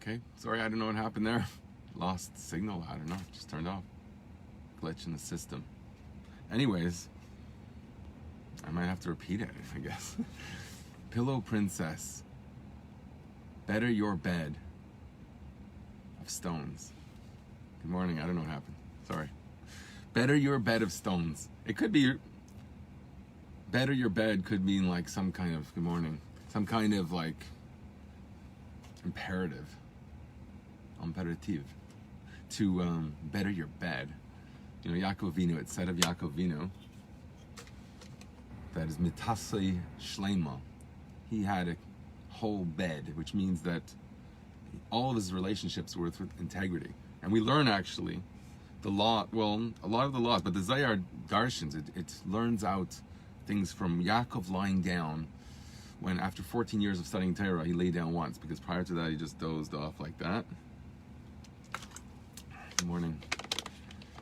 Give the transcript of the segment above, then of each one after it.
Okay, sorry, I don't know what happened there. Lost signal, I don't know, just turned off. Glitch in the system. Anyways, I might have to repeat it, I guess. Pillow princess, better your bed of stones. Good morning, I don't know what happened, sorry. Better your bed of stones. It could be, better your bed could mean like some kind of, good morning, some kind of like imperative, to better your bed. You know, Yaakov Avinu, it said of Yaakov Avinu, that is mitasei shlema. He had a whole bed, which means that all of his relationships were with integrity. And we learn actually the law, well, a lot of the laws, but the Zayar Darshans, it learns out things from Yaakov lying down when after 14 years of studying Torah, he lay down once, because prior to that, he just dozed off like that. Good morning.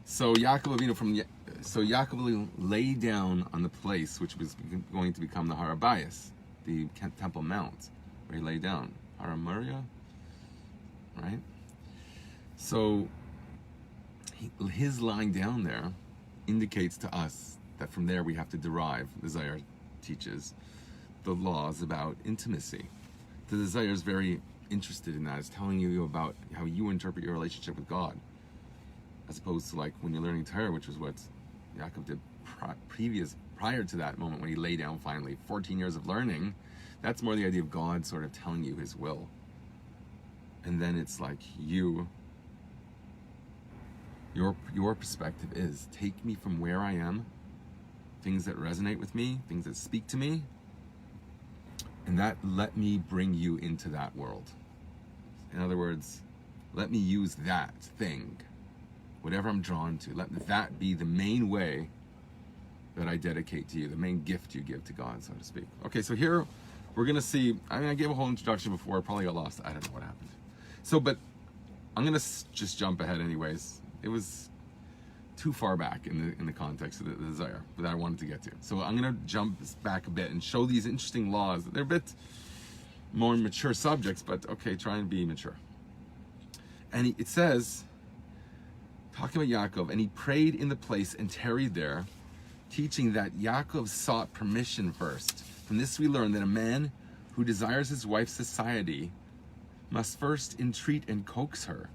So Yaakov Avinu lay down on the place which was going to become the Har HaBayis, the Temple Mount, where he lay down. Har HaMoriah, right? So his lying down there indicates to us that from there we have to derive, the Zayar teaches, the laws about intimacy. The Zayar is very interested in that. It's telling you about how you interpret your relationship with God, as opposed to like when you're learning Torah, which is what Yaakov did prior to that moment when he lay down finally. 14 years of learning, that's more the idea of God sort of telling you his will. And then it's like your perspective is, take me from where I am, things that resonate with me, things that speak to me, and that let me bring you into that world. In other words, let me use that thing, whatever I'm drawn to, let that be the main way that I dedicate to you, the main gift you give to God, so to speak. Okay, so here we're going to see, I gave a whole introduction before, I probably got lost, I don't know what happened. So, but I'm going to just jump ahead anyways. It was too far back in the context of the desire that I wanted to get to. So I'm going to jump back a bit and show these interesting laws. They're a bit more mature subjects, but okay, try and be mature. And it says, talking about Yaakov, and he prayed in the place and tarried there, teaching that Yaakov sought permission first. From this we learn that a man who desires his wife's society must first entreat and coax her.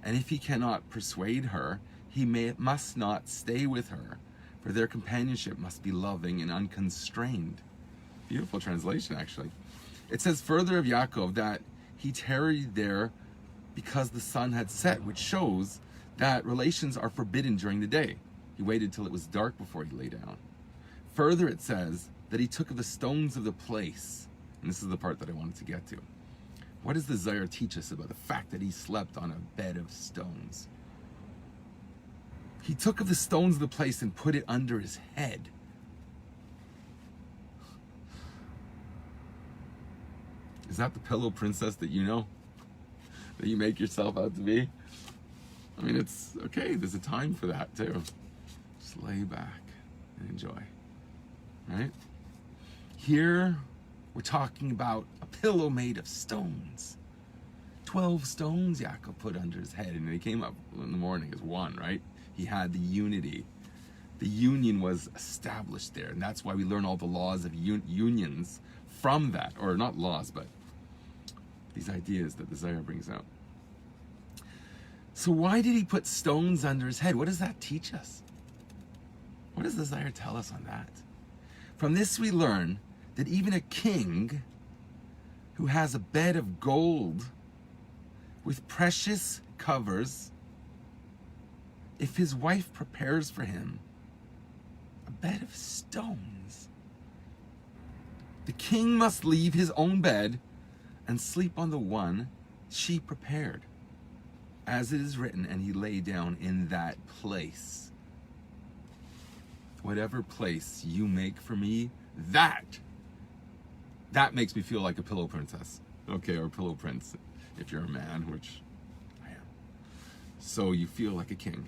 And if he cannot persuade her, he must not stay with her, for their companionship must be loving and unconstrained. Beautiful translation, actually. It says further of Yaakov that he tarried there because the sun had set, which shows that relations are forbidden during the day. He waited till it was dark before he lay down. Further, it says that he took of the stones of the place. And this is the part that I wanted to get to. What does the Zayar teach us about the fact that he slept on a bed of stones? He took of the stones of the place and put it under his head. Is that the pillow princess that you know? That you make yourself out to be? I mean, it's okay, there's a time for that too. Just lay back and enjoy, right? Here, we're talking about a pillow made of stones. 12 stones Yaakov put under his head, and he came up in the morning as one, right? He had the unity. The union was established there, and that's why we learn all the laws of unions from that, or not laws, but these ideas that the Zayar brings out. So why did he put stones under his head? What does that teach us? What does the Zayar tell us on that? From this we learn that even a king who has a bed of gold with precious covers, if his wife prepares for him a bed of stones, the king must leave his own bed and sleep on the one she prepared, as it is written, and he lay down in that place. Whatever place you make for me, that makes me feel like a pillow princess, okay, or pillow prince, if you're a man, which I am. So you feel like a king.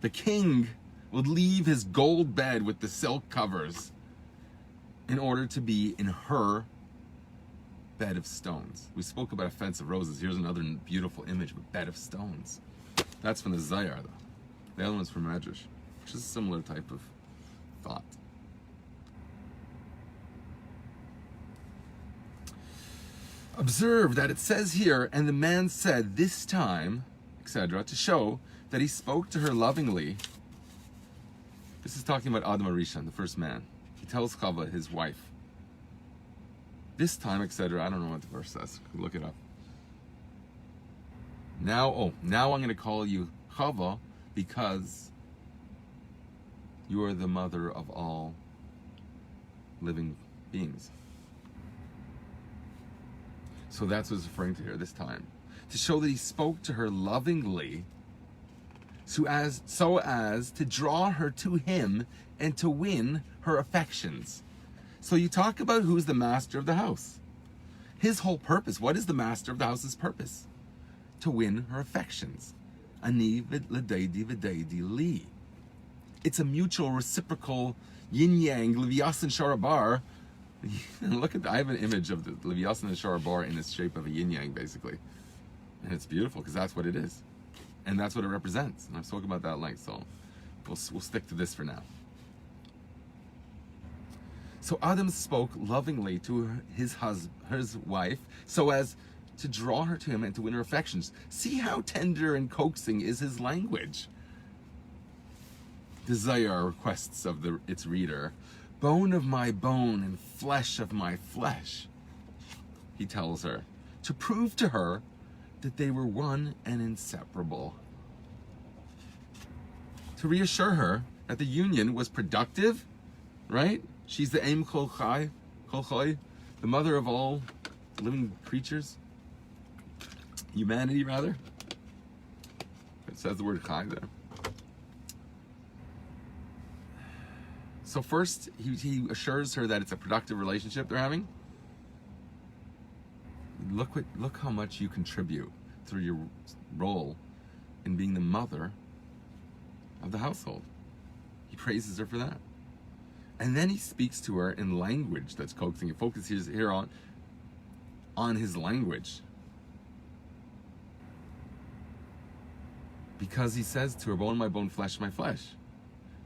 The king would leave his gold bed with the silk covers in order to be in her bed of stones. We spoke about a fence of roses. Here's another beautiful image of a bed of stones. That's from the Zayar, though. The other one's from Medrash, which is a similar type of thought. Observe that it says here, and the man said, this time, etc., to show that he spoke to her lovingly. This is talking about Adam Arishan, the first man. He tells Chava, his wife, this time, etc. I don't know what the verse says. Look it up. Now I'm going to call you Chava because you are the mother of all living beings. So that's what it's referring to here this time. To show that he spoke to her lovingly so as to draw her to him and to win her affections. So you talk about who's the master of the house. His whole purpose, what is the master of the house's purpose? To win her affections. Ani LEDODI VEDODI li. It's a mutual reciprocal yin-yang, Leviathan Sharabar. Look at I have an image of the Leviathan and Sharabar in the shape of a yin-yang, basically. And it's beautiful because that's what it is. And that's what it represents. And I've spoken about that at length, so we'll stick to this for now. So Adam spoke lovingly to his wife so as to draw her to him and to win her affections. See how tender and coaxing is his language. The Zayar requests of its reader, bone of my bone and flesh of my flesh, he tells her, to prove to her that they were one and inseparable. To reassure her that the union was productive, right? She's the Aim Kol Chai, the mother of all living creatures. Humanity, rather. It says the word Chai there. So first, he assures her that it's a productive relationship they're having. Look how much you contribute through your role in being the mother of the household. He praises her for that. And then he speaks to her in language that's coaxing. He focuses here on his language. Because he says to her, bone of my bone, flesh of my flesh.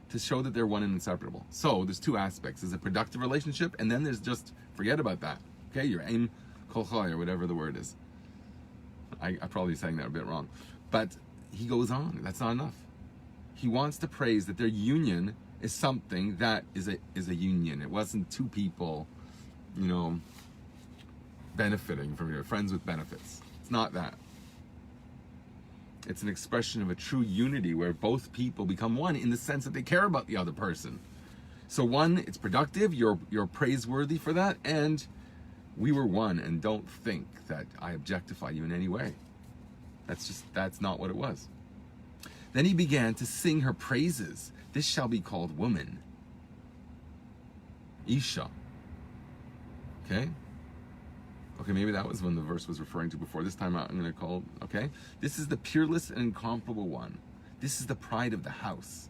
To show that they're one and inseparable. So there's two aspects. There's a productive relationship, and then there's just, forget about that. Okay, your aim kol choy, or whatever the word is. I'm probably saying that a bit wrong. But he goes on. That's not enough. He wants to praise that their union is something that is a union. It wasn't two people, benefiting from your friends with benefits. It's not that. It's an expression of a true unity where both people become one in the sense that they care about the other person. So one, it's productive, you're praiseworthy for that, and we were one, and don't think that I objectify you in any way. That's not what it was. Then he began to sing her praises. This shall be called woman. Isha. Okay? Okay, maybe that was when the verse was referring to before. This time out, I'm going to call, okay? This is the peerless and incomparable one. This is the pride of the house,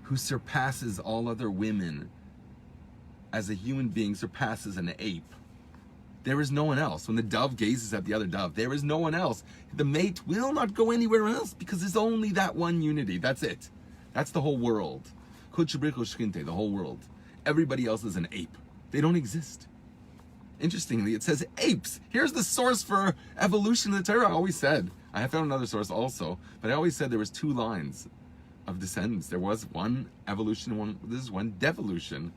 who surpasses all other women as a human being surpasses an ape. There is no one else. When the dove gazes at the other dove, there is no one else. The mate will not go anywhere else because there's only that one unity. That's it. That's the whole world. The whole world. Everybody else is an ape. They don't exist. Interestingly, it says apes. Here's the source for evolution in the Torah. I always said, I have found another source also, but I always said there was two lines of descendants. There was one evolution, this is one devolution.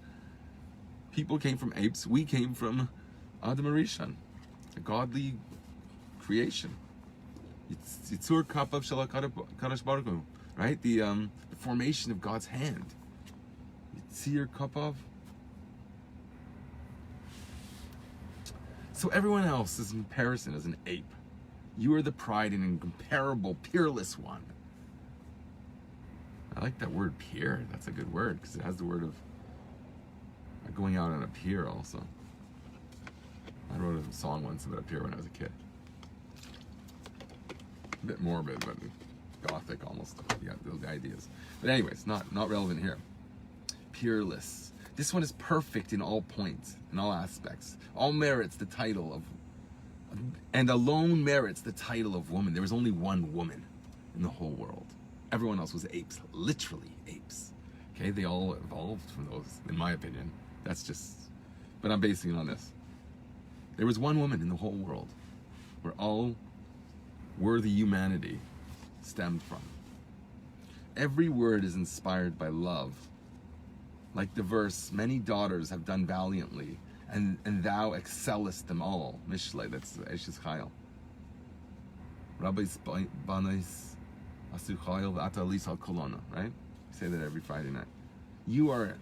People came from apes. We came from Adam Arishan, a godly creation. It's Yitzur Kapav Shel HaKadosh Baruch Hu, right? The formation of God's hand. Yitzur Kapav. So everyone else is in comparison as an ape. You are the pride and incomparable, peerless one. I like that word pier. That's a good word because it has the word of going out on a pier also. I wrote a song once about a pier when I was a kid. A bit morbid, but gothic almost. You got those ideas. But anyways, not relevant here. Peerless. This one is perfect in all points, in all aspects. All merits the title of, and alone merits the title of woman. There was only one woman in the whole world. Everyone else was apes, literally apes. Okay, they all evolved from those, in my opinion. That's just, but I'm basing it on this. There was one woman in the whole world where all worthy humanity stemmed from. Every word is inspired by love. Like the verse, many daughters have done valiantly, and thou excellest them all. Mishle, that's Eshes Chayil. Rabbi's Banais Asu Chayil V'ata Alis Al Kolona, right? We say that every Friday night. You are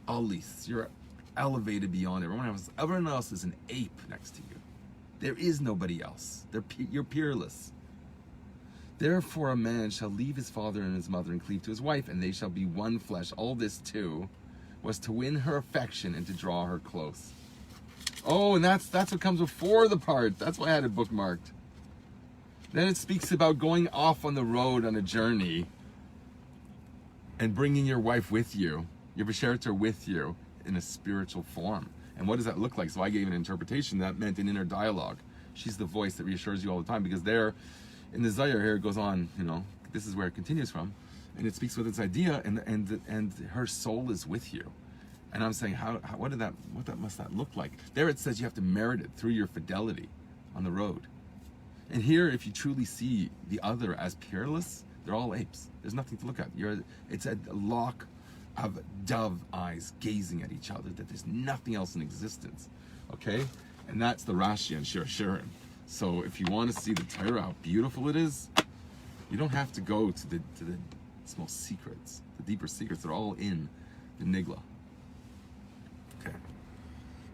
Alis, you're elevated beyond everyone else. Everyone else is an ape next to you. There is nobody else. You're peerless. Therefore a man shall leave his father and his mother and cleave to his wife, and they shall be one flesh. All this too was to win her affection and to draw her close. Oh, and that's what comes before the part. That's why I had it bookmarked. Then it speaks about going off on the road on a journey and bringing your wife with you, your Besherter with you in a spiritual form. And what does that look like? So I gave an interpretation that meant an inner dialogue. She's the voice that reassures you all the time, because there, in the Zohar here, it goes on, this is where it continues from, and it speaks with its idea, and her soul is with you. And I'm saying, what must that look like? There it says you have to merit it through your fidelity on the road. And here, if you truly see the other as peerless, they're all apes. There's nothing to look at. It's a lock of dove eyes gazing at each other, that there's nothing else in existence. Okay? And that's the Rashi and Shir Shirim. So if you want to see the Torah, how beautiful it is, you don't have to go to the small secrets, the deeper secrets. They're all in the Nigla. Okay.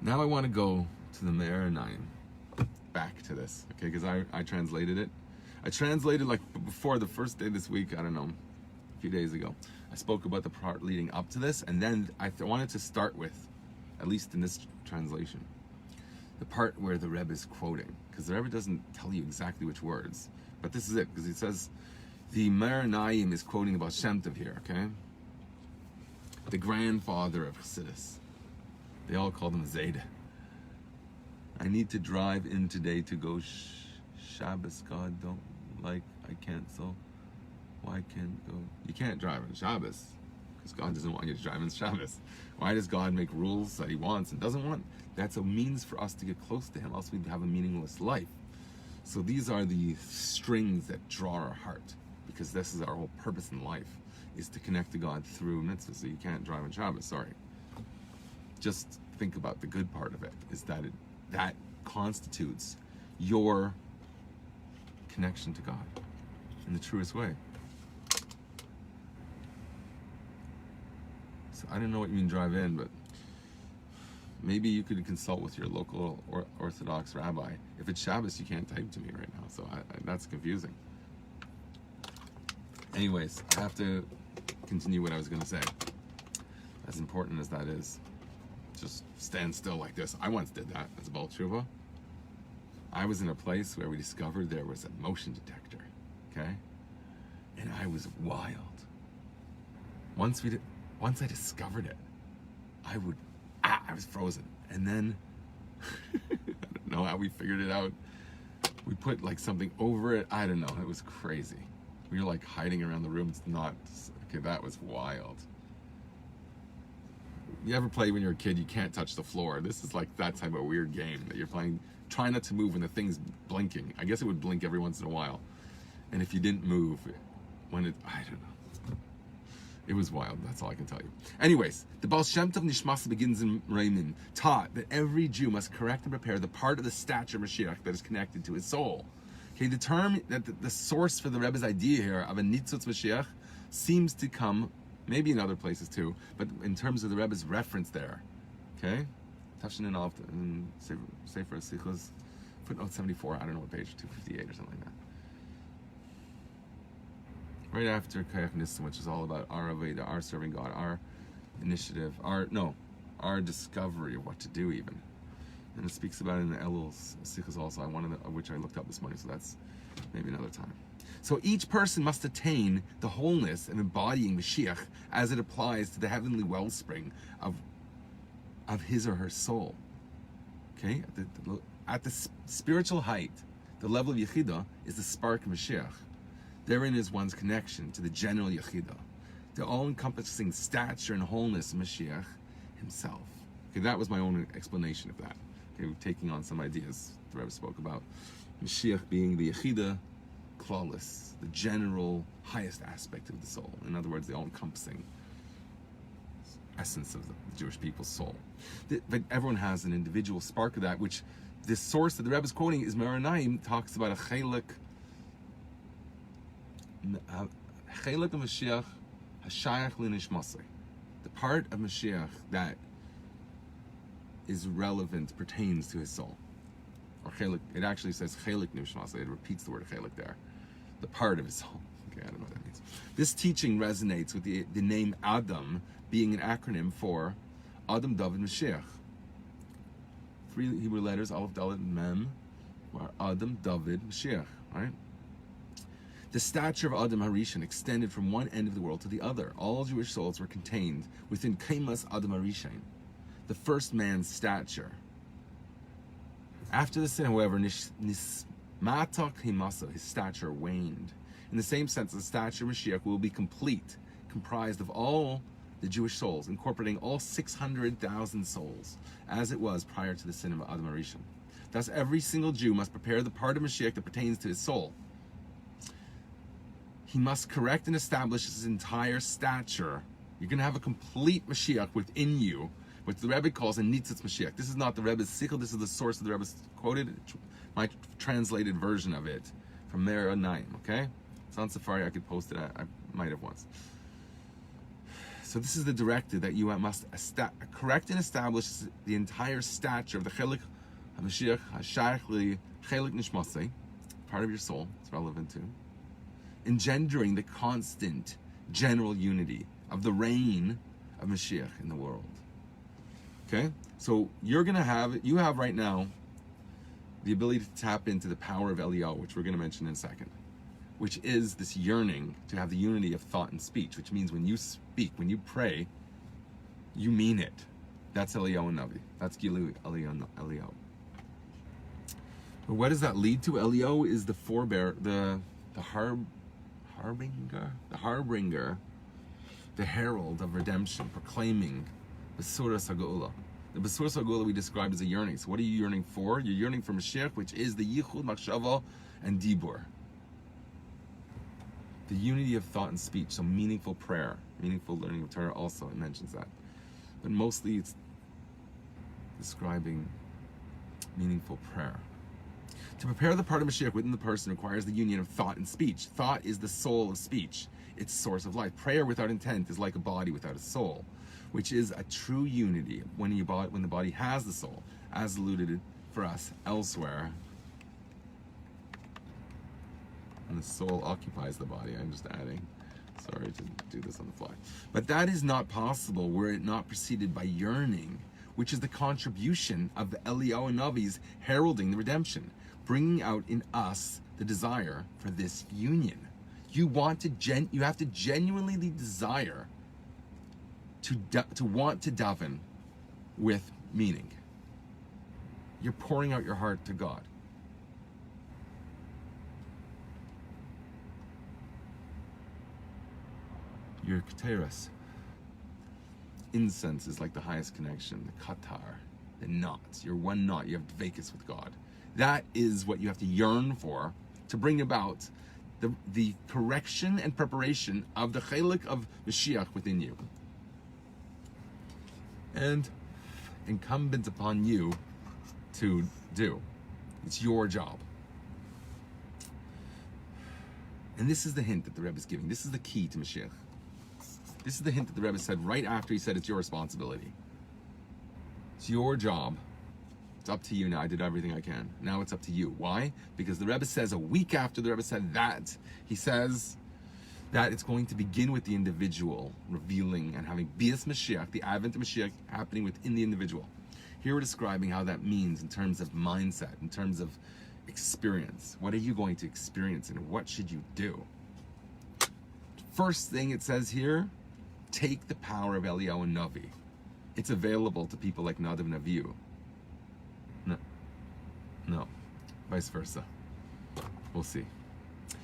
Now I want to go to the Me'er Einayim. Back to this, okay? Because I translated it. I translated like before the first day this week, I don't know, a few days ago. I spoke about the part leading up to this, and then I wanted to start with, at least in this translation, the part where the Rebbe is quoting, because the Rebbe doesn't tell you exactly which words, but this is it, because he says the Me'er Einayim is quoting about Shem Tov here, okay? The grandfather of Chassidus. They all call him Zayda. I need to drive in today to go Shabbos. God don't like, I can't, so why can't go? You can't drive on Shabbos because God doesn't want you to drive on Shabbos. Why does God make rules that he wants and doesn't want? That's a means for us to get close to him, else we'd have a meaningless life. So these are the strings that draw our heart, because this is our whole purpose in life, is to connect to God through mitzvahs. So you can't drive on Shabbos, sorry. Just think about the good part of it, is that that constitutes your connection to God in the truest way. So I don't know what you mean drive in, but maybe you could consult with your local Orthodox rabbi. If it's Shabbos, you can't type to me right now, so that's confusing. Anyways, I have to continue what I was going to say. As important as that is, just stand still like this. I once did that as a Baal Tshuva. I was in a place where we discovered there was a motion detector, okay? And I was wild. Once I discovered it, I was frozen. And then, I don't know how we figured it out. We put like something over it. I don't know. It was crazy. We were like hiding around the room. It's not, okay, that was wild. You ever play when you're a kid, you can't touch the floor? This is like that type of weird game that you're playing. Try not to move when the thing's blinking. I guess it would blink every once in a while. And if you didn't move, I don't know. It was wild, that's all I can tell you. Anyways, the Baal Shem Tov Nishmas begins in Reimin, taught that every Jew must correct and prepare the part of the stature of Mashiach that is connected to his soul. Okay, the term, that the source for the Rebbe's idea here of a Nitzutz Mashiach seems to come, maybe in other places too, but in terms of the Rebbe's reference there, okay? Tafshin and Alf, Sefer Sichos, footnote 74, I don't know what page, 258 or something like that. Right after Kayach Nisim, which is all about our Aveda, our serving God, our initiative, our discovery of what to do even. And it speaks about it in the Elul Sichos also, which I looked up this morning, so that's maybe another time. So each person must attain the wholeness of embodying Mashiach as it applies to the heavenly wellspring of of his or her soul. Okay, at the spiritual height, the level of Yechidah is the spark of Mashiach. Therein is one's connection to the general Yechidah, the all-encompassing stature and wholeness of Mashiach himself. Okay, that was my own explanation of that. Okay, taking on some ideas the Rebbe spoke about. Mashiach being the Yechidah, Klalis, the general, highest aspect of the soul. In other words, the all-encompassing essence of the Jewish people's soul. But everyone has an individual spark of that, which the source that the Rebbe is quoting is Me'or talks about a chelik of Mashiach hashayach linishmasei, the part of Mashiach that is relevant, pertains to his soul. Or chelik, it actually says chelik nishmasei, it repeats the word chelik there, the part of his soul. Okay, I don't know what that means. This teaching resonates with the name Adam being an acronym for Adam David Mashiach. 3 Hebrew letters, Aleph, Dalet, and Mem, are Adam David Mashiach, right? The stature of Adam Harishon extended from one end of the world to the other. All Jewish souls were contained within Kaimas Adam Harishon, the first man's stature. After the sin, however, Nismatak Himaso, his stature waned. In the same sense, the stature of Mashiach will be complete, comprised of all the Jewish souls, incorporating all 600,000 souls, as it was prior to the sin of Adam Harishon. Thus, every single Jew must prepare the part of Mashiach that pertains to his soul. He must correct and establish his entire stature. You're going to have a complete Mashiach within you, which the Rebbe calls a Nitzitz Mashiach. This is not the Rebbe's sichel, this is the source of the Rebbe's quoted, my translated version of it, from Me'or Naim, okay? It's on Safari, I could post it, I might have once. So this is the directive that you must correct and establish the entire stature of the chelik of Mashiach, hashayach chelik nishmasei, part of your soul, it's relevant to, engendering the constant general unity of the reign of Mashiach in the world. Okay? So you have right now the ability to tap into the power of Eliyahu, which we're going to mention in a second, which is this yearning to have the unity of thought and speech, which means when you speak, when you pray, you mean it. That's Eliyahu Navi. That's Gilu Eliyahu. But what does that lead to? Eliyahu is the forebearer, the harbinger, the herald of redemption, proclaiming Besuras HaGeula. The Besuras HaGeula we described as a yearning. So what are you yearning for? You're yearning for Mashiach, which is the Yichud, Machshava, and Dibur. The unity of thought and speech, so meaningful prayer, meaningful learning of Torah also, it mentions that. But mostly it's describing meaningful prayer. To prepare the part of Mashiach within the person requires the union of thought and speech. Thought is the soul of speech, its source of life. Prayer without intent is like a body without a soul, which is a true unity when the body has the soul, as alluded for us elsewhere. And the soul occupies the body. I'm just adding. Sorry to do this on the fly. But that is not possible were it not preceded by yearning, which is the contribution of the Eliyahu Navi's heralding the redemption, bringing out in us the desire for this union. You have to genuinely desire to want to daven with meaning. You're pouring out your heart to God. Your keteras. Incense is like the highest connection, the katar, the knots. You're one knot, you have dvekus with God. That is what you have to yearn for to bring about the correction and preparation of the chelik of Mashiach within you. And incumbent upon you to do. It's your job. And this is the hint that the Rebbe is giving. This is the key to Mashiach. This is the hint that the Rebbe said right after he said it's your responsibility. It's your job. It's up to you now. I did everything I can. Now it's up to you. Why? Because the Rebbe says a week after the Rebbe said that, he says that it's going to begin with the individual revealing and having Bias Mashiach, the advent of Mashiach, happening within the individual. Here we're describing how that means in terms of mindset, in terms of experience. What are you going to experience and what should you do? First thing it says here, take the power of Eliyahu Navi it's available to people like Nadav and Avihu. No, vice versa. We'll see.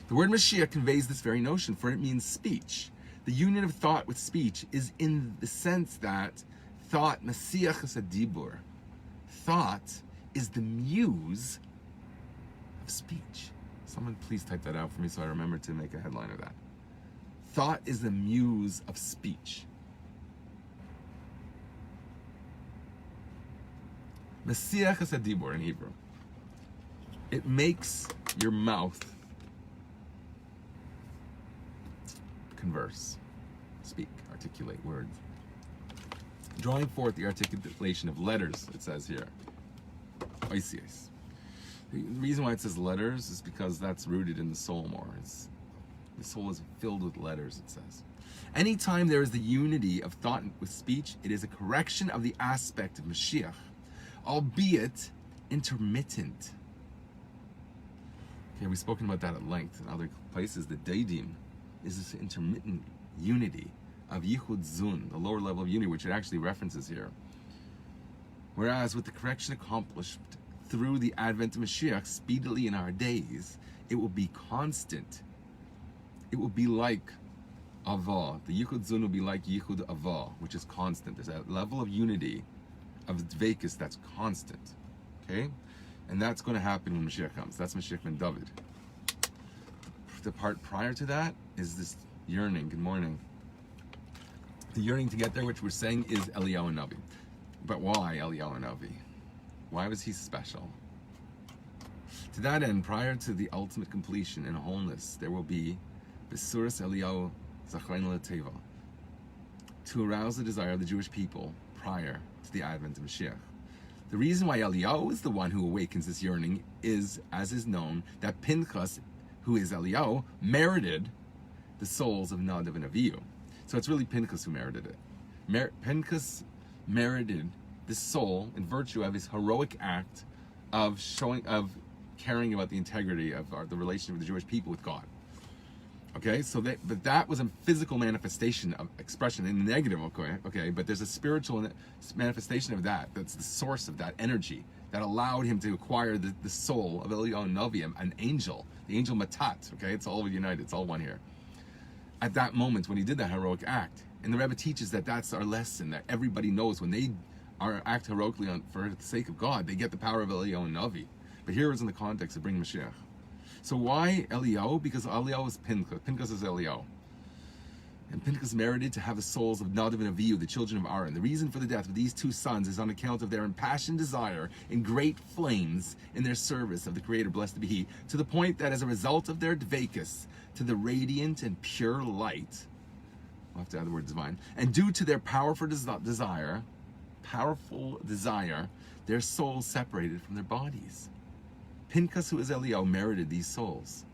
The word Mashiach conveys this very notion, for it means speech. The union of thought with speech is in the sense that thought, Mashiach is a dibur. Thought is the muse of speech. Someone please type that out for me so I remember to make a headline of that. Thought is the muse of speech. Mashiach is a dibur in Hebrew. It makes your mouth converse, speak, articulate words. Drawing forth the articulation of letters, it says here. Oisies. The reason why it says letters is because that's rooted in the soul more. The soul is filled with letters, it says. Anytime there is the unity of thought with speech, it is a correction of the aspect of Mashiach, albeit intermittent. Okay, we've spoken about that at length in other places. The Deidim is this intermittent unity of Yichud Zun, the lower level of unity, which it actually references here. Whereas with the correction accomplished through the advent of Mashiach speedily in our days, it will be constant. It will be like Avah. The Yichud Zun will be like Yichud Avah, which is constant. There's a level of unity, of Dveikus, that's constant. Okay? And that's going to happen when Mashiach comes. That's Mashiach ben David. The part prior to that is this yearning. Good morning. The yearning to get there, which we're saying is Eliyahu Navi. But why Eliyahu Navi? Why was he special? To that end, prior to the ultimate completion and wholeness, there will be Besuras Eliyahu Zachraynu L'Teva, to arouse the desire of the Jewish people prior to the advent of Mashiach. The reason why Eliyahu is the one who awakens this yearning is, as is known, that Pinchas, who is Eliyahu, merited the souls of Nadav and Avihu. So it's really Pinchas who merited it. Pinchas merited this soul in virtue of his heroic act of caring about the integrity of the relationship of the Jewish people with God. Okay, so but that was a physical manifestation of expression in the negative, okay, but there's a spiritual manifestation of that. That's the source of that energy that allowed him to acquire the soul of Eliyahu Navi, an angel, the angel Matat, okay, it's all united, it's all one here. At that moment when he did that heroic act, and the Rebbe teaches that that's our lesson, that everybody knows when they act heroically for the sake of God, they get the power of Eliyahu Navi. But here is in the context of bringing Mashiach. So why Eliyahu? Because Eliyahu is Pinchas. Pinchas is Eliyahu. And Pinchas merited to have the souls of Nadav and Avihu, the children of Aaron. The reason for the death of these two sons is on account of their impassioned desire in great flames in their service of the Creator, blessed be He, to the point that as a result of their dveikus to the radiant and pure light, we'll have to add the word divine, and due to their powerful desire, their souls separated from their bodies. Pinchas, who is Eliyahu, merited these souls.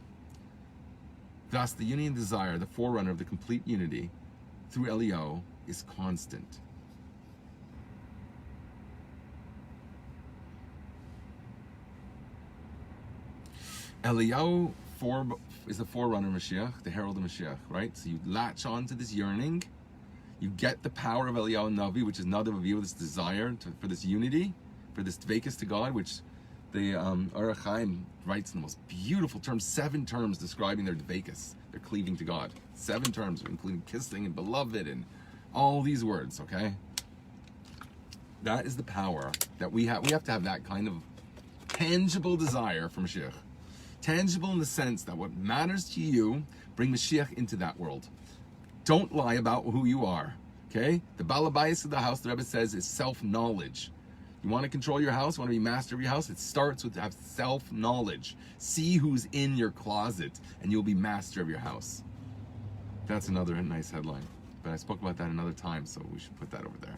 Thus, the union desire, the forerunner of the complete unity, through Eliyahu, is constant. Eliyahu is the forerunner of Mashiach, the herald of Mashiach, right? So you latch on to this yearning, you get the power of Eliyahu Navi, which is Nadav Avihu, this desire for this unity, for this dveikus to God, which the Orach Chaim writes in the most beautiful terms, 7 terms describing their dveikus, their cleaving to God. 7 terms, including kissing and beloved and all these words, okay? That is the power that we have. We have to have that kind of tangible desire for Mashiach. Tangible in the sense that what matters to you, bring Mashiach into that world. Don't lie about who you are, okay? The balabayas of the house, the Rebbe says, is self-knowledge. You want to control your house, you want to be master of your house, it starts with have self-knowledge. See who's in your closet, and you'll be master of your house. That's another nice headline. But I spoke about that another time, so we should put that over there.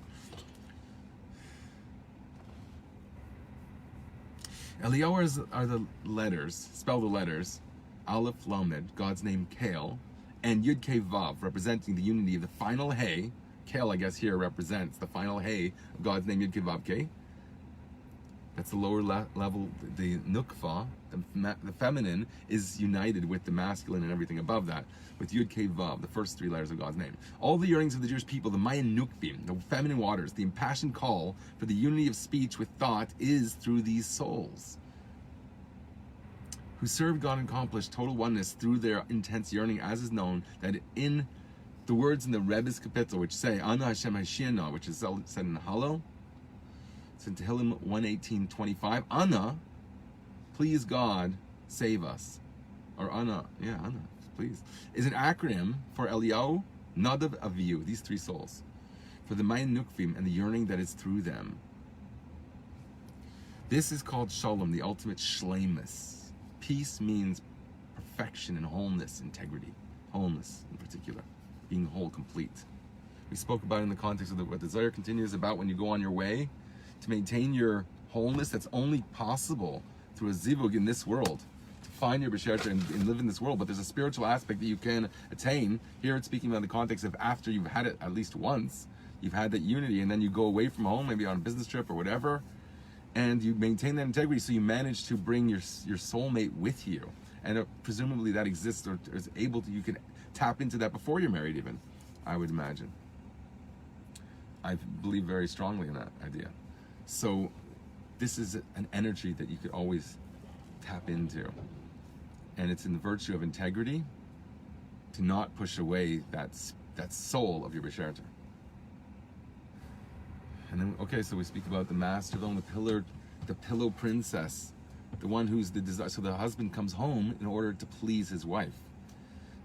Eliyahu are the letters, spell the letters, Aleph Lamed, God's name Kale, and Yud Kei Vav, representing the unity of the final Hey. Kale, I guess, here represents the final Hey of God's name Yud Kei Vav Kei. That's the lower level. The nukva, the feminine, is united with the masculine and everything above that, with Yud Kei Vav, the first three letters of God's name. All the yearnings of the Jewish people, the Mayan Nukvim, the feminine waters, the impassioned call for the unity of speech with thought is through these souls, who served God and accomplished total oneness through their intense yearning, as is known that in the words in the Rebbe's Kapitel, which say, Ana Hashem Hashiana, which is said in Hallel, it's in Tehillim 118:25. Ana, please God, save us. Or Ana, please, is an acronym for Eliyahu, Nadav, Avihu, these three souls, for the Mayan Nukvim and the yearning that is through them. This is called Shalom, the ultimate shleimus. Peace means perfection and wholeness, integrity, wholeness in particular, being whole, complete. We spoke about it in the context of what the Zohar continues about when you go on your way to maintain your wholeness. That's only possible through a zivug in this world, to find your b'sherta and live in this world. But there's a spiritual aspect that you can attain. Here it's speaking about the context of after you've had it at least once, you've had that unity, and then you go away from home, maybe on a business trip or whatever, and you maintain that integrity, so you manage to bring your soulmate with you. And presumably that exists or is able to, you can tap into that before you're married even, I would imagine. I believe very strongly in that idea. So this is an energy that you could always tap into. And it's in the virtue of integrity to not push away that soul of your B'sherta. And then, okay, so we speak about the master, the pillow princess, the one who's the desire. So the husband comes home in order to please his wife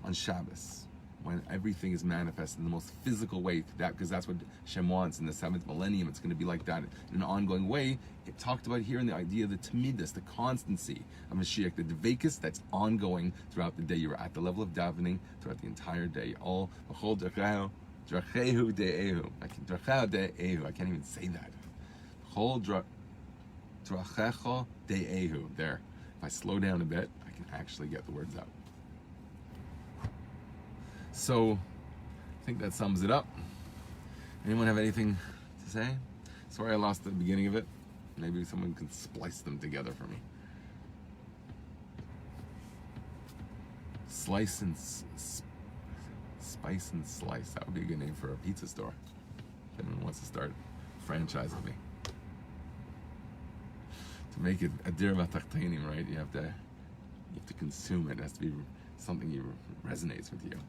on Shabbos, when everything is manifest in the most physical way, because that's what Shem wants in the 7th millennium. It's going to be like that in an ongoing way. It talked about here in the idea of the tamidus, the constancy of Mashiach, the dveikus that's ongoing throughout the day. You're at the level of davening throughout the entire day. All drachehu de'ehu. I can't even say that. Drachecha de'ehu. There. If I slow down a bit, I can actually get the words out. So, I think that sums it up. Anyone have anything to say? Sorry I lost the beginning of it. Maybe someone can splice them together for me. Spice and Slice. That would be a good name for a pizza store. If anyone wants to start a franchise with me. To make it a dir v'tachtenim, right? You have to consume it. It has to be something that resonates with you.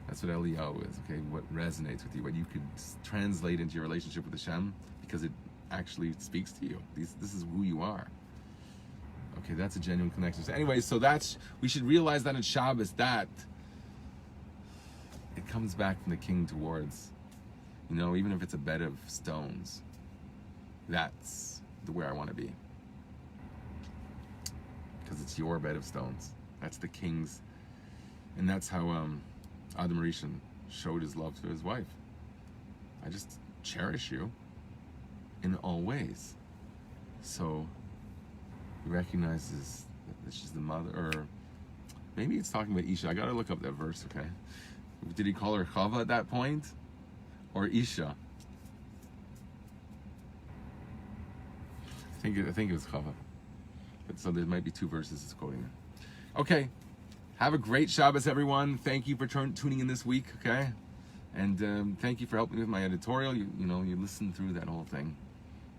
That's what Eliyahu is, okay? What resonates with you, what you could translate into your relationship with Hashem, because it actually speaks to you. This is who you are. Okay, that's a genuine connection. So anyway, so we should realize that in Shabbos, that it comes back from the king towards, even if it's a bed of stones, that's where I want to be. Because it's your bed of stones. That's the king's, and that's how Adam Rishon showed his love to his wife. I just cherish you in all ways. So he recognizes that she's the mother, or maybe it's talking about Isha. I gotta look up that verse, okay? Did he call her Chava at that point? Or Isha? I think it was Chava. But so there might be two verses it's quoting there. Okay. Have a great Shabbos, everyone. Thank you for tuning in this week, okay? And thank you for helping me with my editorial. You listened through that whole thing.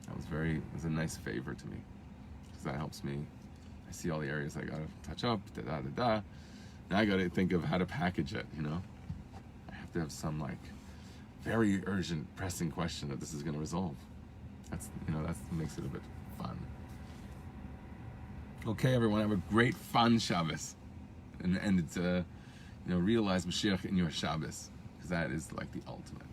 It was a nice favor to me, because that helps me. I see all the areas I gotta touch up, Now I gotta think of how to package it, I have to have some very urgent, pressing question that this is gonna resolve. That makes it a bit fun. Okay, everyone, have a great, fun Shabbos. And it's realize Mashiach in your Shabbos, because that is the ultimate.